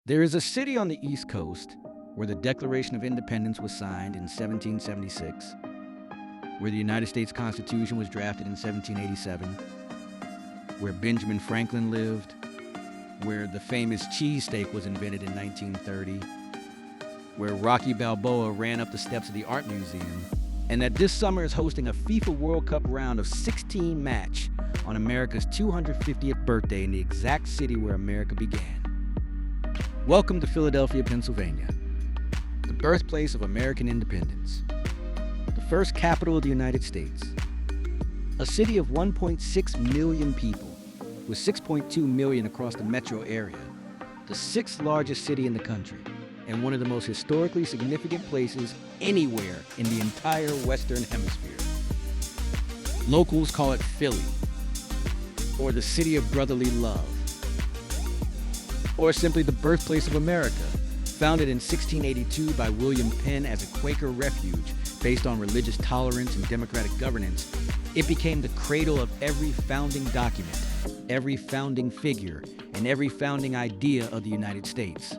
There is a city on the East Coast where the Declaration of Independence was signed in 1776, where the United States Constitution was drafted in 1787, where Benjamin Franklin lived, where the famous cheesesteak was invented in 1930, where Rocky Balboa ran up the steps of the Art Museum, and that this summer is hosting a FIFA World Cup Round of 16 match on America's 250th birthday in the exact city where America began. Welcome to Philadelphia, Pennsylvania, the birthplace of American independence, the first capital of the United States, a city of 1.6 million people, with 6.2 million across the metro area, the sixth largest city in the country, and one of the most historically significant places anywhere in the entire Western Hemisphere. Locals call it Philly, or the city of brotherly love, or simply the birthplace of America. Founded in 1682 by William Penn as a Quaker refuge based on religious tolerance and democratic governance, it became the cradle of every founding document, every founding figure, and every founding idea of the United States.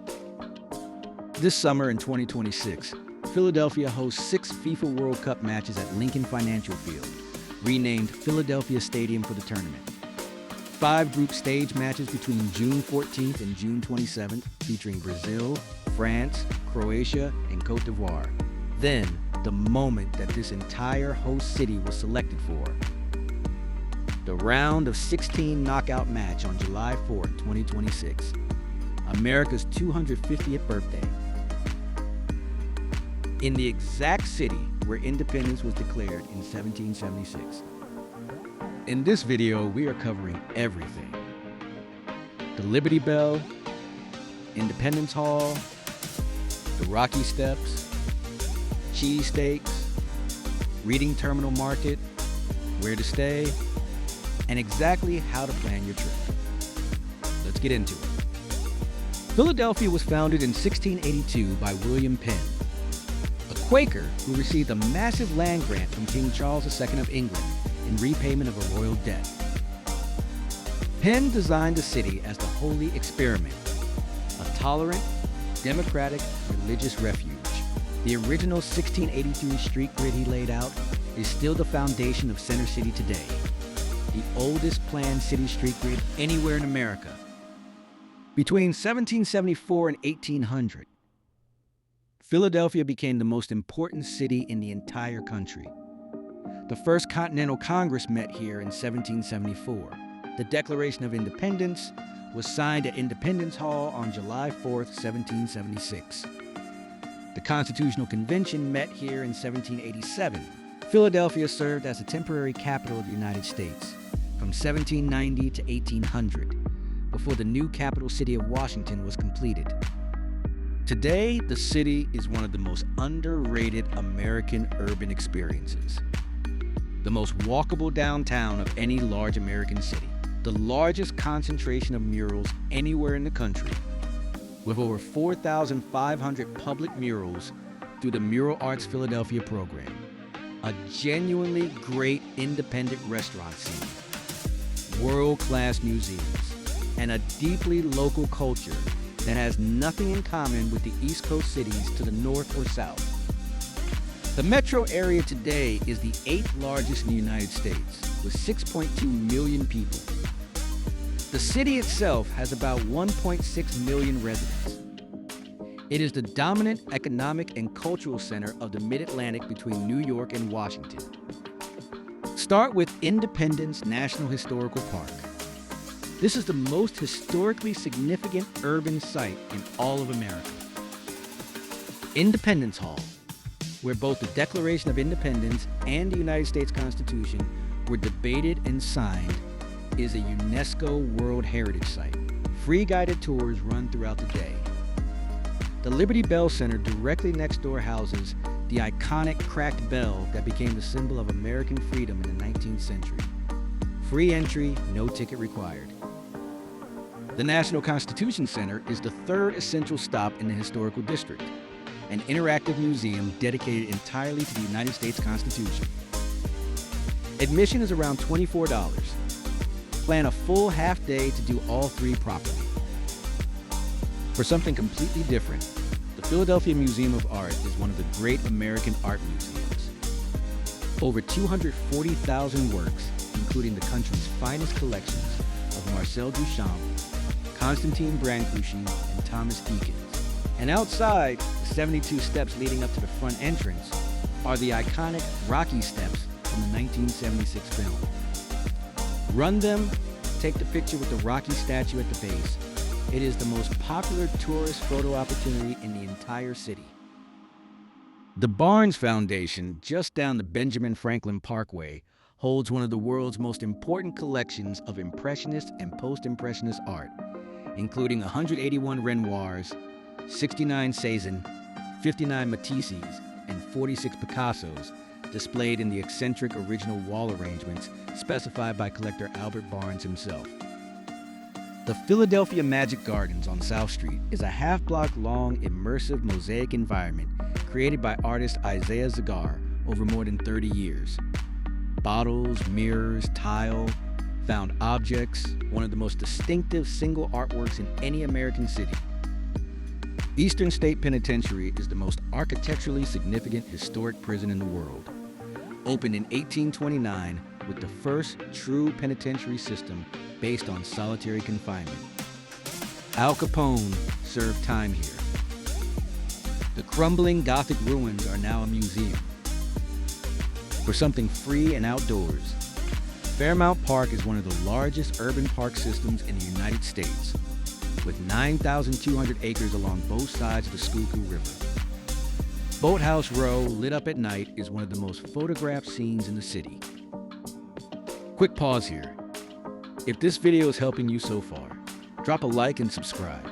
This summer in 2026, Philadelphia hosts 6 FIFA World Cup matches at Lincoln Financial Field, renamed Philadelphia Stadium for the tournament. 5 group stage matches between June 14th and June 27th, featuring Brazil, France, Croatia, and Cote d'Ivoire. Then, the moment that this entire host city was selected for, the round of 16 knockout match on July 4th, 2026, America's 250th birthday, in the exact city where independence was declared in 1776. In this video, we are covering everything. The Liberty Bell, Independence Hall, the Rocky Steps, cheesesteaks, Reading Terminal Market, where to stay, and exactly how to plan your trip. Let's get into it. Philadelphia was founded in 1682 by William Penn, a Quaker who received a massive land grant from King Charles II of England in repayment of a royal debt. Penn designed the city as the holy experiment, a tolerant, democratic, religious refuge. The original 1683 street grid he laid out is still the foundation of Center City today, the oldest planned city street grid anywhere in America. Between 1774 and 1800, Philadelphia became the most important city in the entire country. The First Continental Congress met here in 1774. The Declaration of Independence was signed at Independence Hall on July 4th, 1776. The Constitutional Convention met here in 1787. Philadelphia served as a temporary capital of the United States from 1790 to 1800, before the new capital city of Washington was completed. Today, the city is one of the most underrated American urban experiences. The most walkable downtown of any large American city, the largest concentration of murals anywhere in the country, with over 4,500 public murals through the Mural Arts Philadelphia program, a genuinely great independent restaurant scene, world-class museums, and a deeply local culture that has nothing in common with the East Coast cities to the north or south. The metro area today is the 8th largest in the United States, with 6.2 million people. The city itself has about 1.6 million residents. It is the dominant economic and cultural center of the Mid-Atlantic between New York and Washington. Start with Independence National Historical Park. This is the most historically significant urban site in all of America. Independence Hall, where both the Declaration of Independence and the United States Constitution were debated and signed, is a UNESCO World Heritage Site. Free guided tours run throughout the day. The Liberty Bell Center directly next door houses the iconic cracked bell that became the symbol of American freedom in the 19th century. Free entry, no ticket required. The National Constitution Center is the 3rd essential stop in the historical district, an interactive museum dedicated entirely to the United States Constitution. Admission is around $24. Plan a full half day to do all 3 properly. For something completely different, the Philadelphia Museum of Art is one of the great American art museums. Over 240,000 works, including the country's finest collections of Marcel Duchamp, Constantine Brancusi, and Thomas Eakins. And outside, the 72 steps leading up to the front entrance are the iconic Rocky steps from the 1976 film. Run them, take the picture with the Rocky statue at the base. It is the most popular tourist photo opportunity in the entire city. The Barnes Foundation, just down the Benjamin Franklin Parkway, holds one of the world's most important collections of Impressionist and Post-Impressionist art, including 181 Renoirs, 69 Cézanne, 59 Matisses, and 46 Picassos, displayed in the eccentric original wall arrangements specified by collector Albert Barnes himself. The Philadelphia Magic Gardens on South Street is a half-block-long immersive mosaic environment created by artist Isaiah Zagar over more than 30 years. Bottles, mirrors, tile, found objects, one of the most distinctive single artworks in any American city. Eastern State Penitentiary is the most architecturally significant historic prison in the world. Opened in 1829 with the first true penitentiary system based on solitary confinement. Al Capone served time here. The crumbling Gothic ruins are now a museum. For something free and outdoors, Fairmount Park is one of the largest urban park systems in the United States, with 9,200 acres along both sides of the Schuylkill River. Boathouse Row, lit up at night, is one of the most photographed scenes in the city. Quick pause here. If this video is helping you so far, drop a like and subscribe.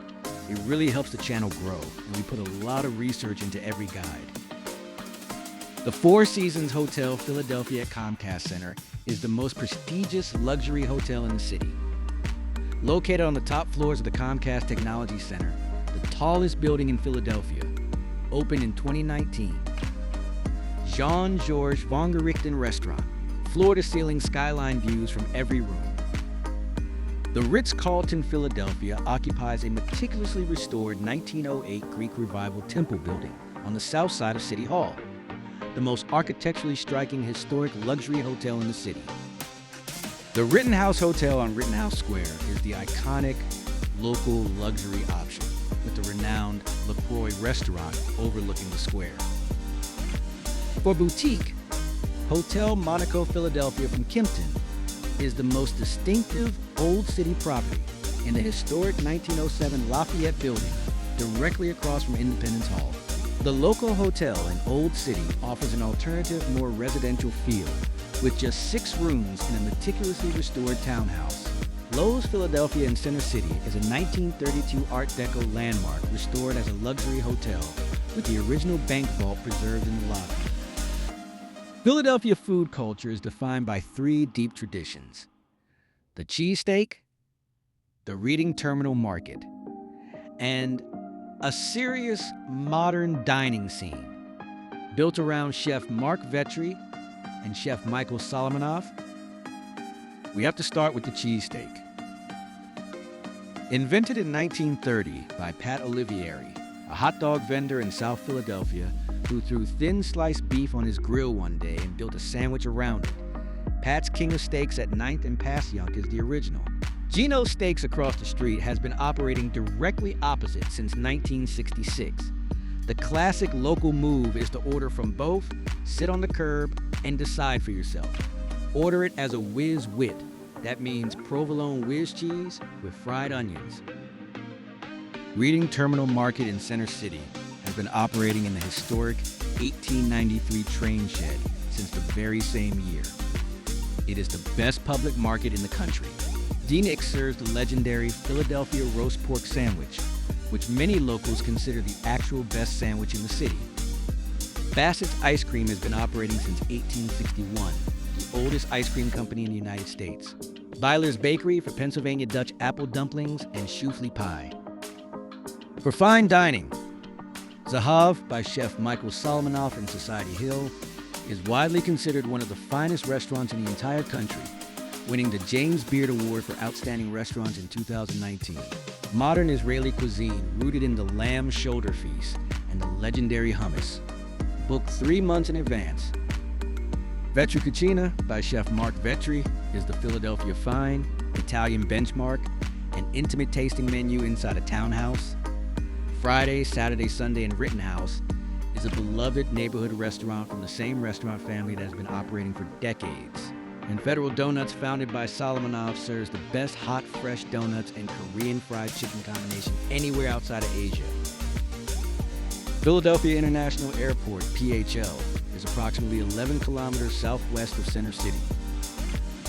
It really helps the channel grow, and we put a lot of research into every guide. The Four Seasons Hotel Philadelphia at Comcast Center is the most prestigious luxury hotel in the city. Located on the top floors of the Comcast Technology Center, the tallest building in Philadelphia, opened in 2019. Jean-Georges Vongerichten Restaurant, floor-to-ceiling skyline views from every room. The Ritz-Carlton Philadelphia occupies a meticulously restored 1908 Greek Revival temple building on the south side of City Hall, the most architecturally striking historic luxury hotel in the city. The Rittenhouse Hotel on Rittenhouse Square is the iconic local luxury option, with the renowned LaCroix restaurant overlooking the square. For boutique, Hotel Monaco Philadelphia from Kimpton is the most distinctive Old City property in the historic 1907 Lafayette building directly across from Independence Hall. The local hotel in Old City offers an alternative, more residential feel with just 6 rooms in a meticulously restored townhouse. Lowe's Philadelphia in Center City is a 1932 Art Deco landmark restored as a luxury hotel with the original bank vault preserved in the lobby. Philadelphia food culture is defined by 3 deep traditions: the cheesesteak, the Reading Terminal Market, and a serious modern dining scene built around Chef Mark Vetri and Chef Michael Solomonov. We have to start with the cheesesteak. Invented in 1930 by Pat Olivieri, a hot dog vendor in South Philadelphia who threw thin sliced beef on his grill one day and built a sandwich around it. Pat's King of Steaks at 9th and Passyunk is the original. Geno Steaks across the street has been operating directly opposite since 1966. The classic local move is to order from both, sit on the curb, and decide for yourself. Order it as a whiz wit. That means provolone whiz cheese with fried onions. Reading Terminal Market in Center City has been operating in the historic 1893 train shed since the very same year. It is the best public market in the country. D-Nick serves the legendary Philadelphia roast pork sandwich, which many locals consider the actual best sandwich in the city. Bassett's Ice Cream has been operating since 1861, the oldest ice cream company in the United States. Byler's Bakery for Pennsylvania Dutch apple dumplings and shoofly pie. For fine dining, Zahav by Chef Michael Solomonov in Society Hill is widely considered one of the finest restaurants in the entire country, winning the James Beard Award for Outstanding Restaurants in 2019. modern Israeli cuisine rooted in the lamb shoulder feast and the legendary hummus. Book 3 months in advance. Vetri Cucina by Chef Mark Vetri is the Philadelphia fine, Italian benchmark, and intimate tasting menu inside a townhouse. Friday, Saturday, Sunday, and Rittenhouse is a beloved neighborhood restaurant from the same restaurant family that has been operating for decades. And Federal Donuts, founded by Solomonov, serves the best hot, fresh donuts and Korean fried chicken combination anywhere outside of Asia. Philadelphia International Airport, PHL, is approximately 11 kilometers southwest of Center City.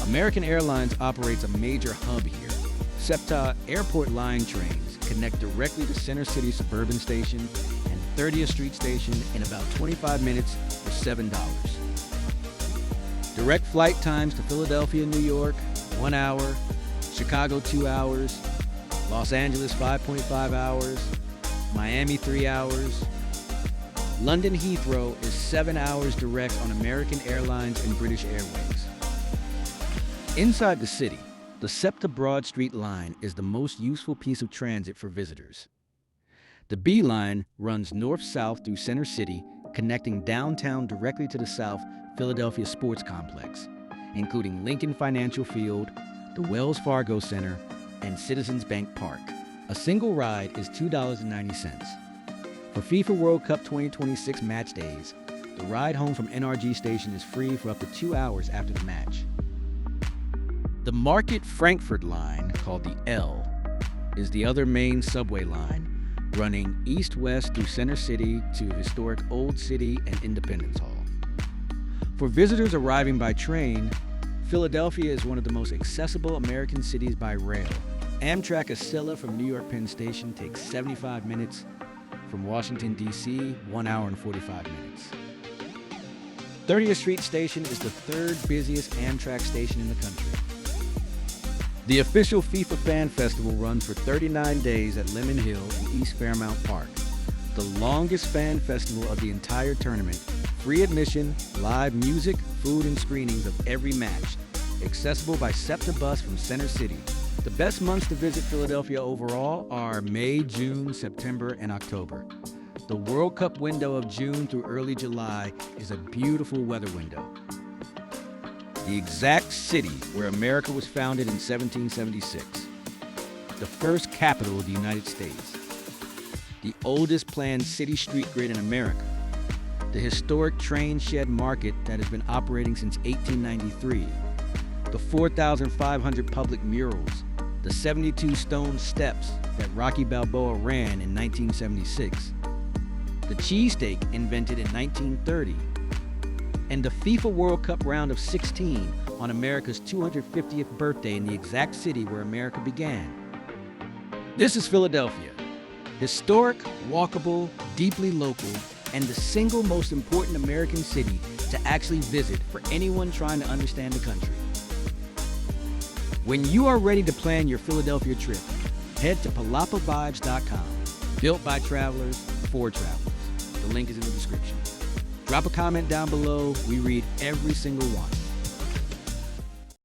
American Airlines operates a major hub here. SEPTA airport line trains connect directly to Center City Suburban Station and 30th Street Station in about 25 minutes for $7. Direct flight times to Philadelphia, New York, 1 hour, Chicago 2 hours, Los Angeles 5.5 hours, Miami 3 hours. London Heathrow is 7 hours direct on American Airlines and British Airways. Inside the city, the SEPTA Broad Street line is the most useful piece of transit for visitors. The B line runs north-south through Center City, connecting downtown directly to the South Philadelphia Sports Complex, including Lincoln Financial Field, the Wells Fargo Center, and Citizens Bank Park. A single ride is $2.90. For FIFA World Cup 2026 match days, the ride home from NRG Station is free for up to 2 hours after the match. The Market Frankfurt line, called the L, is the other main subway line, running east-west through Center City to historic Old City and Independence Hall. For visitors arriving by train, Philadelphia is one of the most accessible American cities by rail. Amtrak Acela from New York Penn Station takes 75 minutes. From Washington, D.C., 1 hour and 45 minutes. 30th Street Station is the third busiest Amtrak station in the country. The official FIFA Fan Festival runs for 39 days at Lemon Hill in East Fairmount Park, the longest fan festival of the entire tournament. Free admission, live music, food, and screenings of every match, accessible by SEPTA bus from Center City. The best months to visit Philadelphia overall are May, June, September, and October. The World Cup window of June through early July is a beautiful weather window. The exact city where America was founded in 1776. The first capital of the United States. The oldest planned city street grid in America. The historic train shed market that has been operating since 1893. The 4,500 public murals. The 72 stone steps that Rocky Balboa ran in 1976. The cheesesteak invented in 1930. And the FIFA World Cup Round of 16 on America's 250th birthday in the exact city where America began. This is Philadelphia. Historic, walkable, deeply local, and the single most important American city to actually visit for anyone trying to understand the country. When you are ready to plan your Philadelphia trip, head to PalapaVibez.com. Built by travelers, for travelers. The link is in the description. Drop a comment down below. We read every single one.